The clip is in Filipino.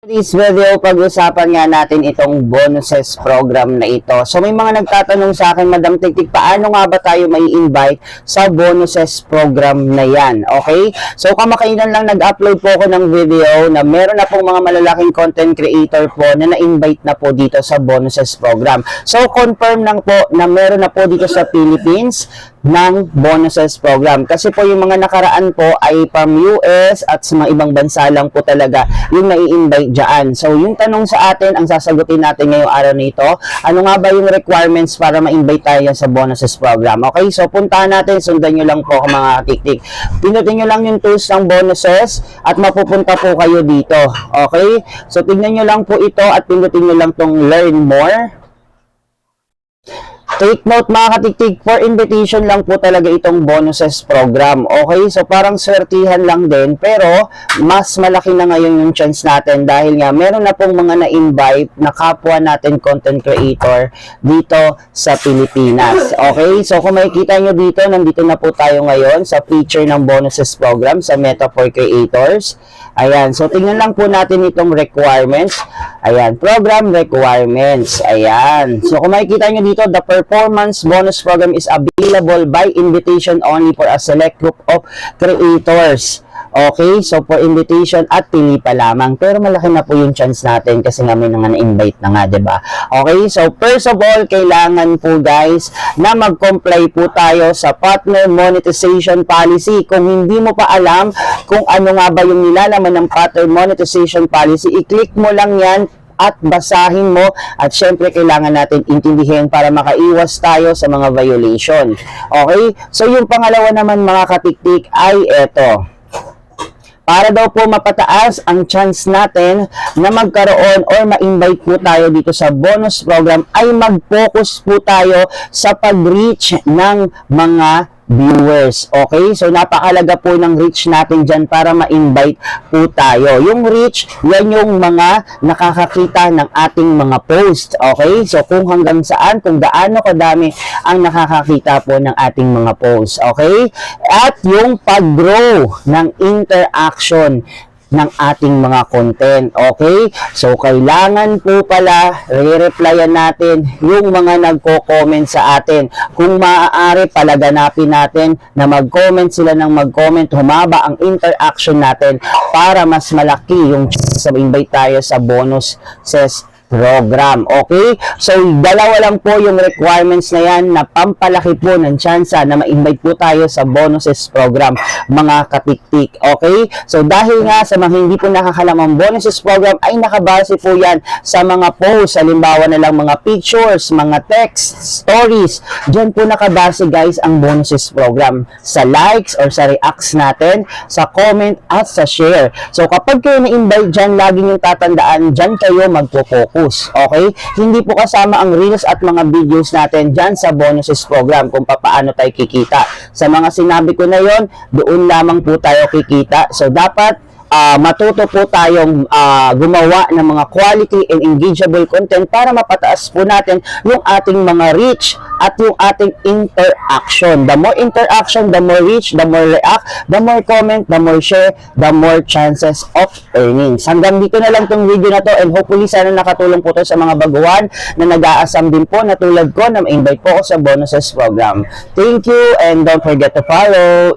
This video, pag-usapan nga natin itong bonuses program na ito. So may mga nagtatanong sa akin, Madam Tiktik, paano nga ba tayo may invite sa bonuses program na yan? Okay? So kamakailan lang nag-upload po ako ng video na meron na pong mga malalaking content creator po na na-invite na po dito sa bonuses program. So confirm lang po na meron na po dito sa Philippines ng bonuses program. Kasi po yung mga nakaraan po ay from US at sa mga ibang bansa lang po talaga yung nai-invite dyan. So yung tanong sa atin, ang sasagutin natin ngayong araw nito, ano nga ba yung requirements para ma-invite tayo sa bonuses program? Okay, so puntahan natin, sundan nyo lang po mga tiktik. Pinutin nyo lang yung tools ng bonuses at mapupunta po kayo dito. Okay, so tignan nyo lang po ito at pinutin nyo lang tong learn more. Take note mga katiktik, for invitation lang po talaga itong bonuses program. Okay, so parang swertihan lang din, pero mas malaki na ngayon yung chance natin dahil nga meron na pong mga na-invite na kapwa natin content creator dito sa Pilipinas. Okay, so kung makikita nyo dito, nandito na po tayo ngayon sa feature ng bonuses program sa Meta for Creators. Ayan, so tingnan lang po natin itong requirements. Ayan, program requirements. Ayan, so kung makikita nyo dito, the performance bonus program is available by invitation only for a select group of creators. Okay, so for invitation at pili pa lamang. Pero malaki na po yung chance natin kasi nga may na-invite na nga, diba? Okay, so first of all, kailangan po guys na mag-comply po tayo sa partner monetization policy. Kung hindi mo pa alam kung ano nga ba yung nilalaman ng partner monetization policy, i-click mo lang yan at basahin mo at syempre kailangan natin intindihin para makaiwas tayo sa mga violation. Okay, so yung pangalawa naman mga katiktik ay eto. Para daw po mapataas ang chance natin na magkaroon or ma-invite po tayo dito sa bonus program ay mag-focus po tayo sa pag-reach ng mga viewers. Okay? So, napakalaga po ng reach natin dyan para ma-invite po tayo. Yung reach, yan yung mga nakakakita ng ating mga post. Okay? So, kung hanggang saan, kung gaano kadami ang nakakakita po ng ating mga post. Okay? At yung pag-grow ng interaction ng ating mga content. Okay? So, kailangan po pala re-replyan natin yung mga nagko-comment sa atin. Kung maaari, palaganapin natin na mag-comment sila ng mag-comment, humaba ang interaction natin para mas malaki yung invite tayo sa bonus program. Okay? So, dalawa lang po yung requirements na yan na pampalaki po ng tsansa na ma-invite po tayo sa bonuses program, mga katiktik. Okay? So, dahil nga sa mga hindi po nakakalam ang bonuses program ay nakabase po yan sa mga posts, halimbawa na lang mga pictures, mga text, stories. Diyan po nakabase guys ang bonuses program. Sa likes or sa reacts natin, sa comment at sa share. So, kapag kayo na-invite dyan, lagi niyong tatandaan, dyan kayo magpo-focus. Okay? Hindi po kasama ang reels at mga videos natin dyan sa bonuses program kung paano tayo kikita. Sa mga sinabi ko na yon, doon lamang po tayo kikita. So, dapat matuto po tayong gumawa ng mga quality and engageable content para mapataas po natin yung ating mga reach at yung ating interaction. The more interaction, the more reach, the more react, the more comment, the more share, the more chances of earnings. Hanggang dito na lang tong video na to and hopefully sana nakatulong po to sa mga baguhan na nag-aasam din po na tulad ko na ma-invite po ako sa bonuses program. Thank you and don't forget to follow.